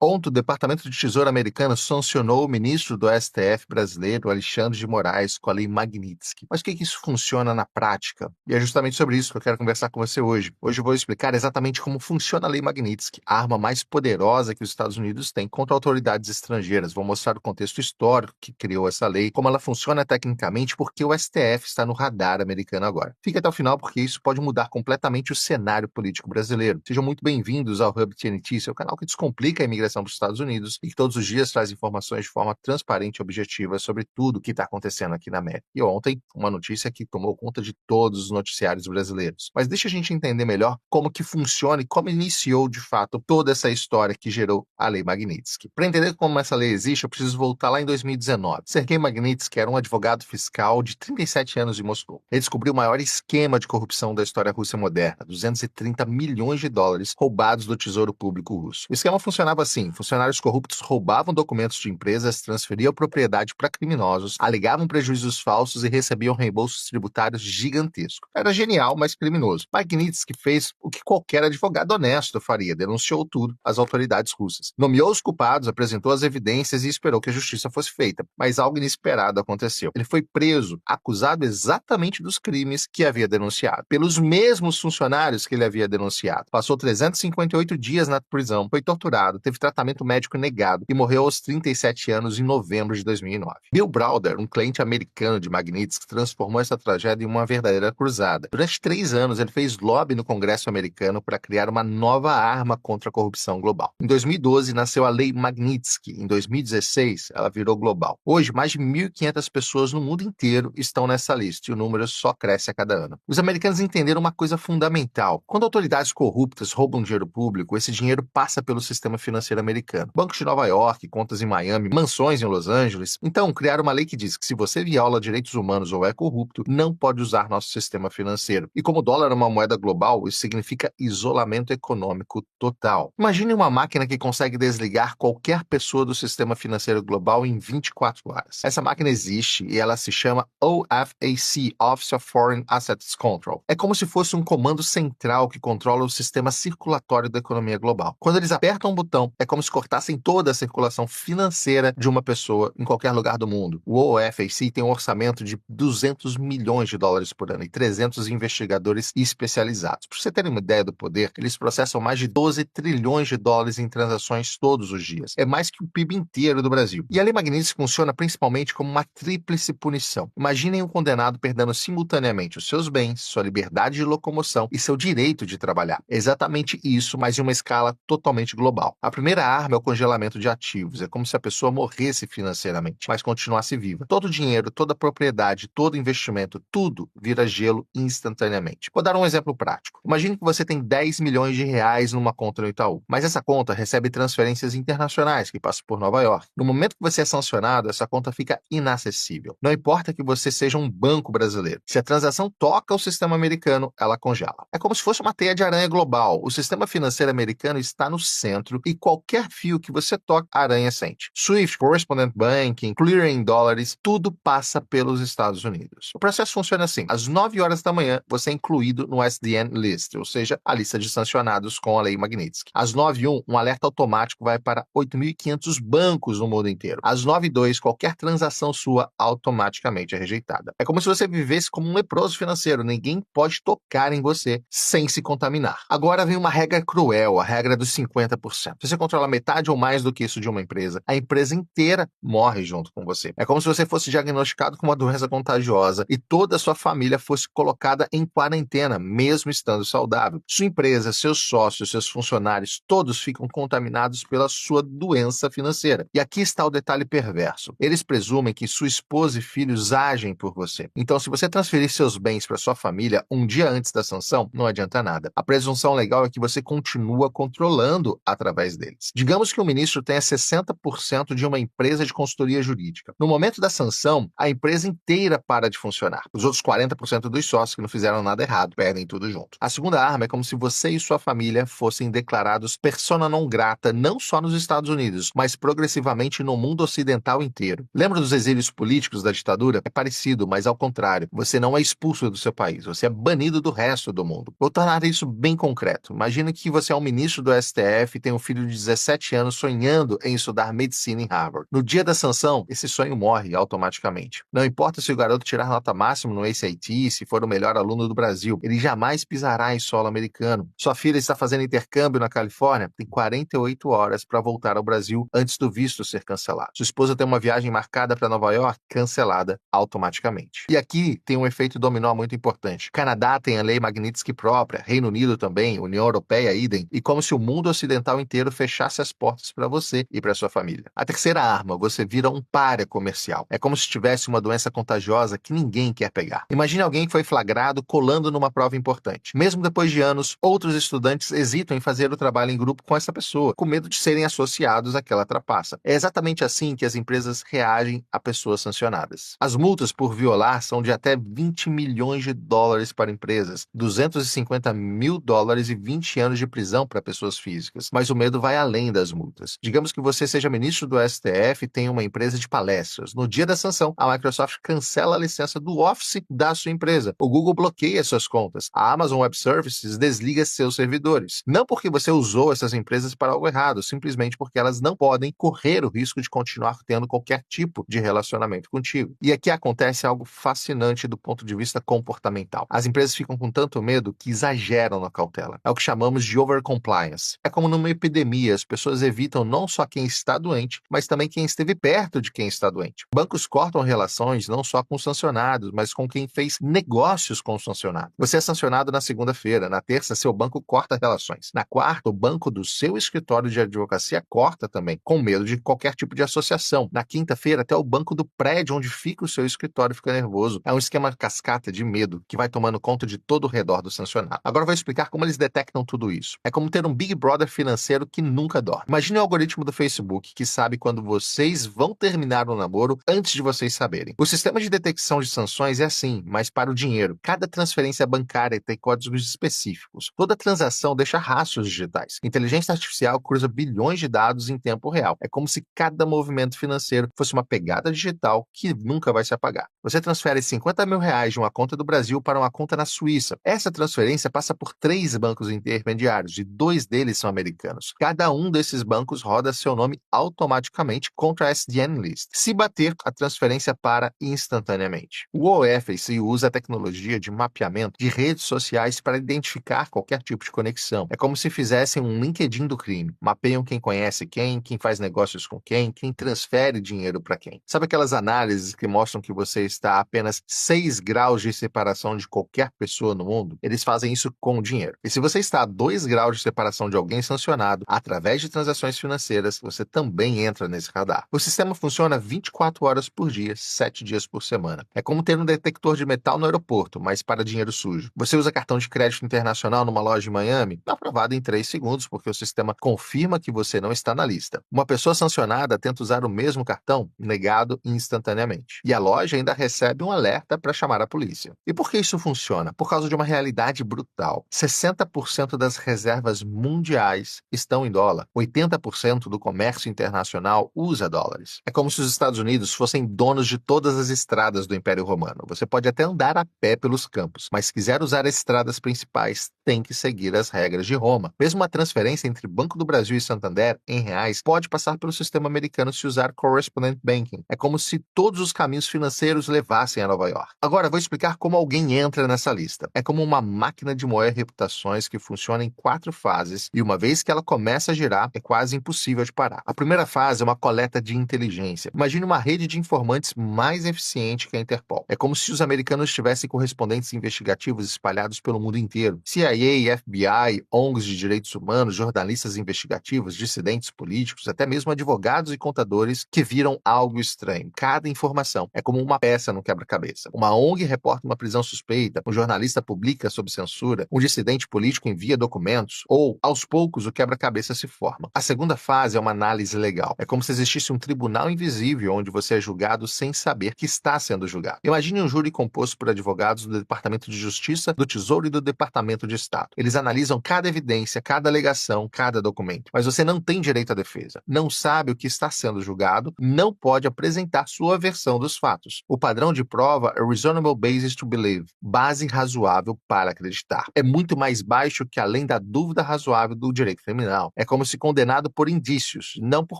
Ontem, o Departamento de Tesouro americano sancionou o ministro do STF brasileiro, Alexandre de Moraes, com a Lei Magnitsky. Mas o que isso funciona na prática? E é justamente sobre isso que eu quero conversar com você hoje. Hoje eu vou explicar exatamente como funciona a Lei Magnitsky, a arma mais poderosa que os Estados Unidos têm contra autoridades estrangeiras. Vou mostrar o contexto histórico que criou essa lei, como ela funciona tecnicamente, porque o STF está no radar americano agora. Fique até o final, porque isso pode mudar completamente o cenário político brasileiro. Sejam muito bem-vindos ao Hub TNT, seu canal que descomplica a imigração para os Estados Unidos e que todos os dias traz informações de forma transparente e objetiva sobre tudo o que está acontecendo aqui na América. E ontem, uma notícia que tomou conta de todos os noticiários brasileiros. Mas deixa a gente entender melhor como que funciona e como iniciou, de fato, toda essa história que gerou a Lei Magnitsky. Para entender como essa lei existe, eu preciso voltar lá em 2019. Sergei Magnitsky era um advogado fiscal de 37 anos em Moscou. Ele descobriu o maior esquema de corrupção da história russa moderna, 230 milhões de dólares roubados do Tesouro Público russo. O esquema funcionava assim: funcionários corruptos roubavam documentos de empresas, transferiam propriedade para criminosos, alegavam prejuízos falsos e recebiam reembolsos tributários gigantescos. Era genial, mas criminoso. Magnitsky fez o que qualquer advogado honesto faria: denunciou tudo às autoridades russas. Nomeou os culpados, apresentou as evidências e esperou que a justiça fosse feita. Mas algo inesperado aconteceu. Ele foi preso, acusado exatamente dos crimes que havia denunciado, pelos mesmos funcionários que ele havia denunciado. Passou 358 dias na prisão, foi torturado, teve tratamento médico negado e morreu aos 37 anos em novembro de 2009. Bill Browder, um cliente americano de Magnitsky, transformou essa tragédia em uma verdadeira cruzada. Durante 3 anos, ele fez lobby no Congresso americano para criar uma nova arma contra a corrupção global. Em 2012, nasceu a Lei Magnitsky. Em 2016, ela virou global. Hoje, mais de 1.500 pessoas no mundo inteiro estão nessa lista e o número só cresce a cada ano. Os americanos entenderam uma coisa fundamental: quando autoridades corruptas roubam dinheiro público, esse dinheiro passa pelo sistema financeiro americano. Bancos de Nova York, contas em Miami, mansões em Los Angeles. Então, criaram uma lei que diz que se você viola direitos humanos ou é corrupto, não pode usar nosso sistema financeiro. E como o dólar é uma moeda global, isso significa isolamento econômico total. Imagine uma máquina que consegue desligar qualquer pessoa do sistema financeiro global em 24 horas. Essa máquina existe e ela se chama OFAC, Office of Foreign Assets Control. É como se fosse um comando central que controla o sistema circulatório da economia global. Quando eles apertam um botão, é como se cortassem toda a circulação financeira de uma pessoa em qualquer lugar do mundo. O OFAC tem um orçamento de 200 milhões de dólares por ano e 300 investigadores especializados. Para você ter uma ideia do poder, eles processam mais de 12 trilhões de dólares em transações todos os dias. É mais que o PIB inteiro do Brasil. E a Lei Magnitsky funciona principalmente como uma tríplice punição. Imaginem um condenado perdendo simultaneamente os seus bens, sua liberdade de locomoção e seu direito de trabalhar. É exatamente isso, mas em uma escala totalmente global. A primeira arma é o congelamento de ativos. É como se a pessoa morresse financeiramente, mas continuasse viva. Todo o dinheiro, toda a propriedade, todo investimento, tudo vira gelo instantaneamente. Vou dar um exemplo prático. Imagine que você tem 10 milhões de reais numa conta no Itaú, mas essa conta recebe transferências internacionais que passam por Nova York. No momento que você é sancionado, essa conta fica inacessível. Não importa que você seja um banco brasileiro. Se a transação toca o sistema americano, ela congela. É como se fosse uma teia de aranha global. O sistema financeiro americano está no centro e qualquer fio que você toque, a aranha sente. SWIFT, Correspondent Banking, Clearing em dólares, tudo passa pelos Estados Unidos. O processo funciona assim: às 9 horas da manhã, você é incluído no SDN List, ou seja, a lista de sancionados com a Lei Magnitsky. Às 9h01, um alerta automático vai para 8.500 bancos no mundo inteiro. Às 9h02, qualquer transação sua automaticamente é rejeitada. É como se você vivesse como um leproso financeiro. Ninguém pode tocar em você sem se contaminar. Agora vem uma regra cruel, a regra dos 50%. Se você controla metade ou mais do que isso de uma empresa, a empresa inteira morre junto com você. É como se você fosse diagnosticado com uma doença contagiosa e toda a sua família fosse colocada em quarentena, mesmo estando saudável. Sua empresa, seus sócios, seus funcionários, todos ficam contaminados pela sua doença financeira. E aqui está o detalhe perverso. Eles presumem que sua esposa e filhos agem por você. Então, se você transferir seus bens para sua família um dia antes da sanção, não adianta nada. A presunção legal é que você continua controlando através deles. Digamos que o ministro tenha 60% de uma empresa de consultoria jurídica. No momento da sanção, a empresa inteira para de funcionar. Os outros 40% dos sócios que não fizeram nada errado perdem tudo junto. A segunda arma é como se você e sua família fossem declarados persona non grata não só nos Estados Unidos, mas progressivamente no mundo ocidental inteiro. Lembra dos exílios políticos da ditadura? É parecido, mas ao contrário. Você não é expulso do seu país, você é banido do resto do mundo. Vou tornar isso bem concreto. Imagina que você é um ministro do STF e tem um filho de 17 anos sonhando em estudar medicina em Harvard. No dia da sanção, esse sonho morre automaticamente. Não importa se o garoto tirar nota máxima no ACT, se for o melhor aluno do Brasil, ele jamais pisará em solo americano. Sua filha está fazendo intercâmbio na Califórnia, tem 48 horas para voltar ao Brasil antes do visto ser cancelado. Sua esposa tem uma viagem marcada para Nova York, cancelada automaticamente. E aqui tem um efeito dominó muito importante. Canadá tem a lei Magnitsky própria, Reino Unido também, União Europeia, idem, e como se o mundo ocidental inteiro fechasse as portas para você e para sua família. A terceira arma, você vira um pária comercial. É como se tivesse uma doença contagiosa que ninguém quer pegar. Imagine alguém que foi flagrado colando numa prova importante. Mesmo depois de anos, outros estudantes hesitam em fazer o trabalho em grupo com essa pessoa, com medo de serem associados àquela trapaça. É exatamente assim que as empresas reagem a pessoas sancionadas. As multas por violar são de até 20 milhões de dólares para empresas, 250 mil dólares e 20 anos de prisão para pessoas físicas. Mas o medo vai além das multas. Digamos que você seja ministro do STF e tenha uma empresa de palestras. No dia da sanção, a Microsoft cancela a licença do Office da sua empresa. O Google bloqueia suas contas. A Amazon Web Services desliga seus servidores. Não porque você usou essas empresas para algo errado, simplesmente porque elas não podem correr o risco de continuar tendo qualquer tipo de relacionamento contigo. E aqui acontece algo fascinante do ponto de vista comportamental. As empresas ficam com tanto medo que exageram na cautela. É o que chamamos de overcompliance. É como numa epidemia, as pessoas evitam não só quem está doente, mas também quem esteve perto de quem está doente. Bancos cortam relações não só com os sancionados, mas com quem fez negócios com o sancionado. Você é sancionado na segunda-feira, na terça seu banco corta relações. Na quarta, o banco do seu escritório de advocacia corta também, com medo de qualquer tipo de associação. Na quinta-feira, até o banco do prédio onde fica o seu escritório fica nervoso. É um esquema cascata de medo que vai tomando conta de todo o redor do sancionado. Agora eu vou explicar como eles detectam tudo isso. É como ter um Big Brother financeiro que nunca dorme. Imagine o algoritmo do Facebook que sabe quando vocês vão terminar o namoro antes de vocês saberem. O sistema de detecção de sanções é assim, mas para o dinheiro. Cada transferência bancária tem códigos específicos. Toda transação deixa rastros digitais. Inteligência artificial cruza bilhões de dados em tempo real. É como se cada movimento financeiro fosse uma pegada digital que nunca vai se apagar. Você transfere 50 mil reais de uma conta do Brasil para uma conta na Suíça. Essa transferência passa por 3 bancos intermediários e 2 deles são americanos. Cada um desses bancos roda seu nome automaticamente contra a SDN List. Se bater, a transferência para instantaneamente. O OFAC usa a tecnologia de mapeamento de redes sociais para identificar qualquer tipo de conexão. É como se fizessem um LinkedIn do crime. Mapeiam quem conhece quem faz negócios com quem transfere dinheiro para quem. Sabe aquelas análises que mostram que você está a apenas 6 graus de separação de qualquer pessoa no mundo? Eles fazem isso com o dinheiro. E se você está a 2 graus de separação de alguém sancionado através de transações financeiras, você também entra nesse radar. O sistema funciona 24 horas por dia, 7 dias por semana. É como ter um detector de metal no aeroporto, mas para dinheiro sujo. Você usa cartão de crédito internacional numa loja em Miami? Aprovado em 3 segundos, porque o sistema confirma que você não está na lista. Uma pessoa sancionada tenta usar o mesmo cartão? Negado instantaneamente. E a loja ainda recebe um alerta para chamar a polícia. E por que isso funciona? Por causa de uma realidade brutal. 60% das reservas mundiais estão em dólar. 80% do comércio internacional usa dólares. É como se os Estados Unidos fossem donos de todas as estradas do Império Romano. Você pode até andar a pé pelos campos, mas se quiser usar as estradas principais, tem que seguir as regras de Roma. Mesmo uma transferência entre Banco do Brasil e Santander em reais pode passar pelo sistema americano se usar Correspondent Banking. É como se todos os caminhos financeiros levassem a Nova York. Agora, vou explicar como alguém entra nessa lista. É como uma máquina de moer reputações que funciona em 4 fases e uma vez que ela começa a girar, é quase impossível de parar. A primeira fase é uma coleta de inteligência. Imagine uma rede de informantes mais eficiente que a Interpol. É como se os americanos tivessem correspondentes investigativos espalhados pelo mundo inteiro. CIA, FBI, ONGs de direitos humanos, jornalistas investigativos, dissidentes políticos, até mesmo advogados e contadores que viram algo estranho. Cada informação é como uma peça no quebra-cabeça. Uma ONG reporta uma prisão suspeita, um jornalista publica sob censura, um dissidente político envia documentos, ou, aos poucos, o quebra-cabeça se forma. A segunda fase é uma análise legal. É como se existisse um tribunal invisível onde você é julgado sem saber que está sendo julgado. Imagine um júri composto por advogados do Departamento de Justiça, do Tesouro e do Departamento de Estado. Eles analisam cada evidência, cada alegação, cada documento. Mas você não tem direito à defesa. Não sabe o que está sendo julgado, não pode apresentar sua versão dos fatos. O padrão padrão de prova é reasonable basis to believe, base razoável para acreditar. É muito mais baixo que além da dúvida razoável do direito criminal. É como se condenado por indícios, não por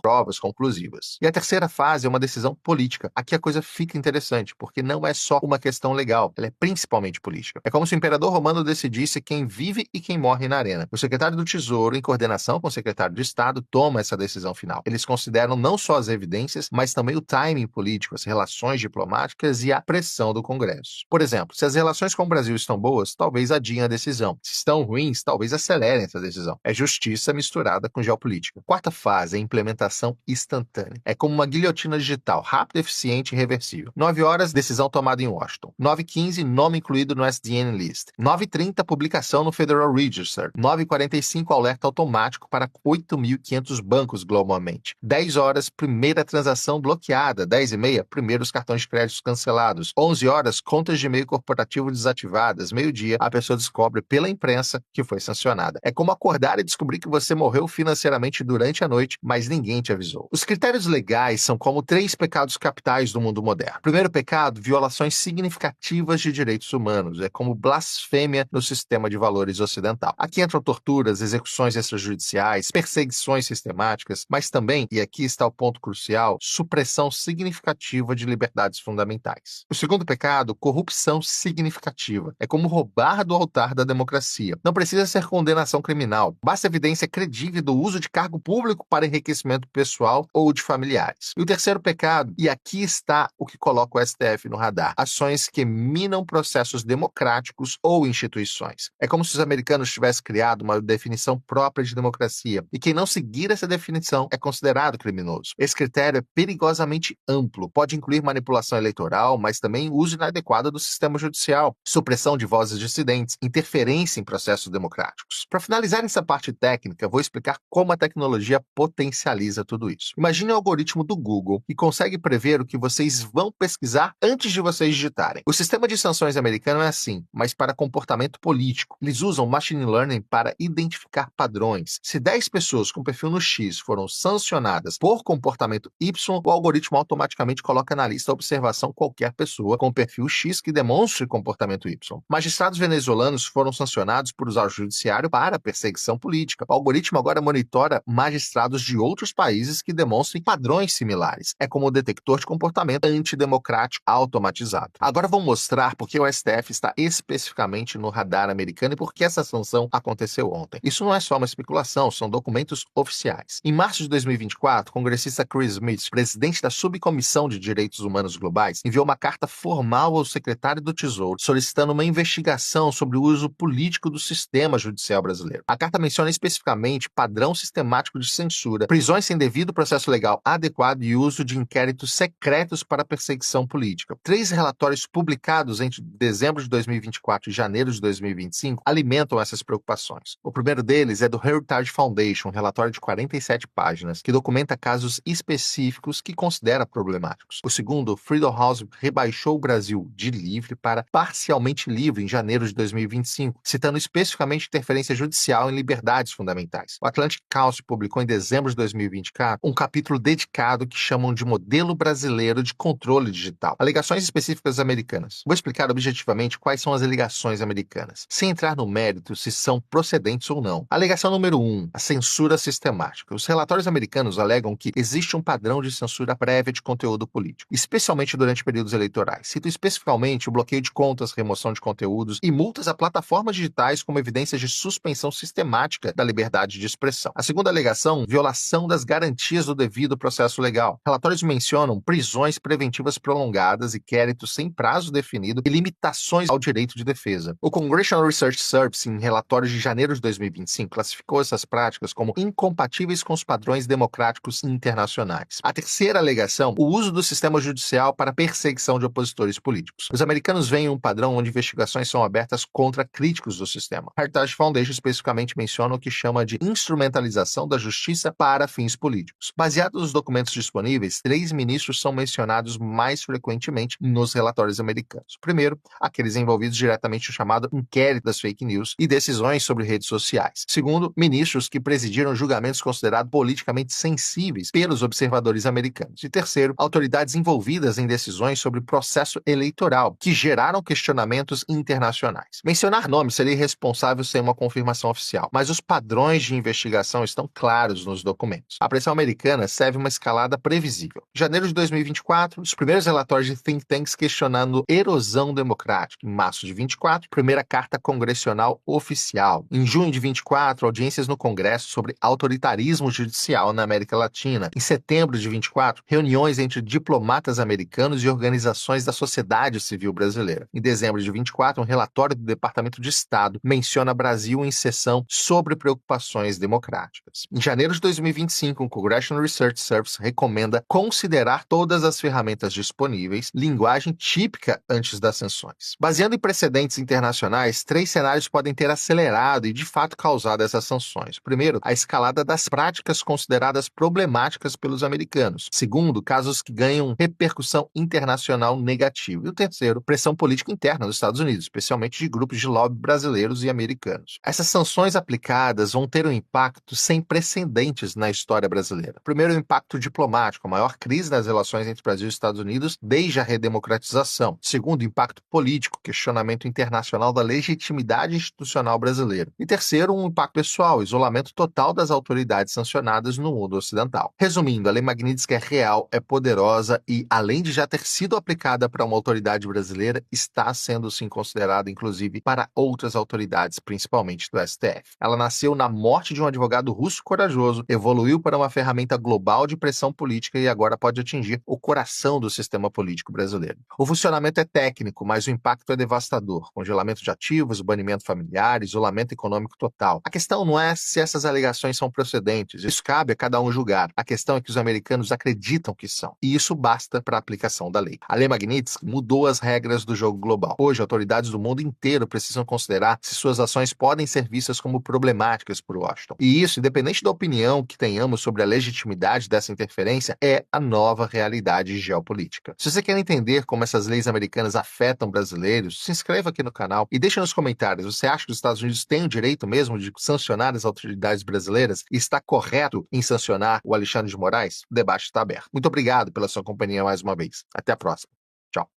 provas conclusivas. E a terceira fase é uma decisão política. Aqui a coisa fica interessante, porque não é só uma questão legal, ela é principalmente política. É como se o imperador romano decidisse quem vive e quem morre na arena. O secretário do Tesouro, em coordenação com o secretário de Estado, toma essa decisão final. Eles consideram não só as evidências, mas também o timing político, as relações diplomáticas e a pressão do Congresso. Por exemplo, se as relações com o Brasil estão boas, talvez adiem a decisão. Se estão ruins, talvez acelerem essa decisão. É justiça misturada com geopolítica. Quarta fase é a implementação instantânea. É como uma guilhotina digital, rápida, eficiente e reversível. 9 horas, decisão tomada em Washington. 9h15, nome incluído no SDN List. 9h30, publicação no Federal Register. 9h45, alerta automático para 8.500 bancos globalmente. 10 horas, primeira transação bloqueada. 10h30, primeiros cartões de crédito cancelados. 11 horas, contas de e-mail corporativo desativadas. Meio-dia, a pessoa descobre pela imprensa que foi sancionada. É como acordar e descobrir que você morreu financeiramente durante a noite, mas ninguém te avisou. Os critérios legais são como 3 pecados capitais do mundo moderno. Primeiro pecado, violações significativas de direitos humanos. É como blasfêmia no sistema de valores ocidental. Aqui entram torturas, execuções extrajudiciais, perseguições sistemáticas, mas também, e aqui está o ponto crucial, supressão significativa de liberdades fundamentais. O segundo pecado, corrupção significativa. É como roubar do altar da democracia. Não precisa ser condenação criminal. Basta evidência credível do uso de cargo público para enriquecimento pessoal ou de familiares. E o terceiro pecado, e aqui está o que coloca o STF no radar, ações que minam processos democráticos ou instituições. É como se os americanos tivessem criado uma definição própria de democracia, e quem não seguir essa definição é considerado criminoso. Esse critério é perigosamente amplo, pode incluir manipulação eleitoral, mas também uso inadequado do sistema judicial, supressão de vozes dissidentes, interferência em processos democráticos. Para finalizar essa parte técnica, vou explicar como a tecnologia potencializa tudo isso. Imagine o algoritmo do Google que consegue prever o que vocês vão pesquisar antes de vocês digitarem. O sistema de sanções americano é assim, mas para comportamento político. Eles usam machine learning para identificar padrões. Se 10 pessoas com perfil no X foram sancionadas por comportamento Y, o algoritmo automaticamente coloca na lista a observação qualquer pessoa com perfil X que demonstre comportamento Y. Magistrados venezuelanos foram sancionados por usar o judiciário para perseguição política. O algoritmo agora monitora magistrados de outros países que demonstrem padrões similares. É como o detector de comportamento antidemocrático automatizado. Agora vou mostrar por que o STF está especificamente no radar americano e por que essa sanção aconteceu ontem. Isso não é só uma especulação, são documentos oficiais. Em março de 2024, o congressista Chris Smith, presidente da Subcomissão de Direitos Humanos Globais, enviou uma carta formal ao secretário do Tesouro, solicitando uma investigação sobre o uso político do sistema judicial brasileiro. A carta menciona especificamente padrão sistemático de censura, prisões sem devido processo legal adequado e uso de inquéritos secretos para perseguição política. 3 relatórios publicados entre dezembro de 2024 e janeiro de 2025 alimentam essas preocupações. O primeiro deles é do Heritage Foundation, um relatório de 47 páginas, que documenta casos específicos que considera problemáticos. O segundo, Freedom House rebaixou o Brasil de livre para parcialmente livre em janeiro de 2025, citando especificamente interferência judicial em liberdades fundamentais. O Atlantic Council publicou em dezembro de 2024 um capítulo dedicado que chamam de Modelo Brasileiro de Controle Digital. Alegações específicas americanas. Vou explicar objetivamente quais são as alegações americanas, sem entrar no mérito se são procedentes ou não. Alegação número 1, a censura sistemática. Os relatórios americanos alegam que existe um padrão de censura prévia de conteúdo político, especialmente durante períodos eleitorais. Cito especificamente o bloqueio de contas, remoção de conteúdos e multas a plataformas digitais como evidências de suspensão sistemática da liberdade de expressão. A segunda alegação, violação das garantias do devido processo legal. Relatórios mencionam prisões preventivas prolongadas, inquéritos sem prazo definido e limitações ao direito de defesa. O Congressional Research Service, em relatório de janeiro de 2025, classificou essas práticas como incompatíveis com os padrões democráticos internacionais. A terceira alegação, o uso do sistema judicial para perseguição de opositores políticos. Os americanos veem um padrão onde investigações são abertas contra críticos do sistema. Heritage Foundation especificamente menciona o que chama de instrumentalização da justiça para fins políticos. Baseado nos documentos disponíveis, 3 ministros são mencionados mais frequentemente nos relatórios americanos. Primeiro, aqueles envolvidos diretamente no chamado inquérito das fake news e decisões sobre redes sociais. Segundo, ministros que presidiram julgamentos considerados politicamente sensíveis pelos observadores americanos. E terceiro, autoridades envolvidas em decisões decisões sobre o processo eleitoral, que geraram questionamentos internacionais. Mencionar nomes seria irresponsável sem uma confirmação oficial, mas os padrões de investigação estão claros nos documentos. A pressão americana serve uma escalada previsível. Em janeiro de 2024, os primeiros relatórios de think tanks questionando erosão democrática. Em março de 24, primeira carta congressional oficial. Em junho de 24, audiências no Congresso sobre autoritarismo judicial na América Latina. Em setembro de 24, reuniões entre diplomatas americanos e organizações da sociedade civil brasileira. Em dezembro de 24, um relatório do Departamento de Estado menciona Brasil em sessão sobre preocupações democráticas. Em janeiro de 2025, o Congressional Research Service recomenda considerar todas as ferramentas disponíveis, linguagem típica antes das sanções. Baseando em precedentes internacionais, 3 cenários podem ter acelerado e, de fato, causado essas sanções. Primeiro, a escalada das práticas consideradas problemáticas pelos americanos. Segundo, casos que ganham repercussão internacional negativa. E o terceiro, pressão política interna dos Estados Unidos, especialmente de grupos de lobby brasileiros e americanos. Essas sanções aplicadas vão ter um impacto sem precedentes na história brasileira. Primeiro, o impacto diplomático, a maior crise nas relações entre Brasil e Estados Unidos desde a redemocratização. Segundo, o impacto político, questionamento internacional da legitimidade institucional brasileira. E terceiro, um impacto pessoal, isolamento total das autoridades sancionadas no mundo ocidental. Resumindo, a Lei Magnitsky é real, é poderosa e, além de já ter sido aplicada para uma autoridade brasileira, está sendo sim considerada, inclusive, para outras autoridades, principalmente do STF. Ela nasceu na morte de um advogado russo corajoso, evoluiu para uma ferramenta global de pressão política e agora pode atingir o coração do sistema político brasileiro. O funcionamento é técnico, mas o impacto é devastador. Congelamento de ativos, banimento familiar, isolamento econômico total. A questão não é se essas alegações são procedentes, isso cabe a cada um julgar. A questão é que os americanos acreditam que são, e isso basta para a aplicação da lei. A Lei Magnitsky mudou as regras do jogo global. Hoje, autoridades do mundo inteiro precisam considerar se suas ações podem ser vistas como problemáticas por Washington. E isso, independente da opinião que tenhamos sobre a legitimidade dessa interferência, é a nova realidade geopolítica. Se você quer entender como essas leis americanas afetam brasileiros, se inscreva aqui no canal e deixe nos comentários, você acha que os Estados Unidos têm o direito mesmo de sancionar as autoridades brasileiras e está correto em sancionar o Alexandre de Moraes? O debate está aberto. Muito obrigado pela sua companhia mais uma vez. Até a próxima.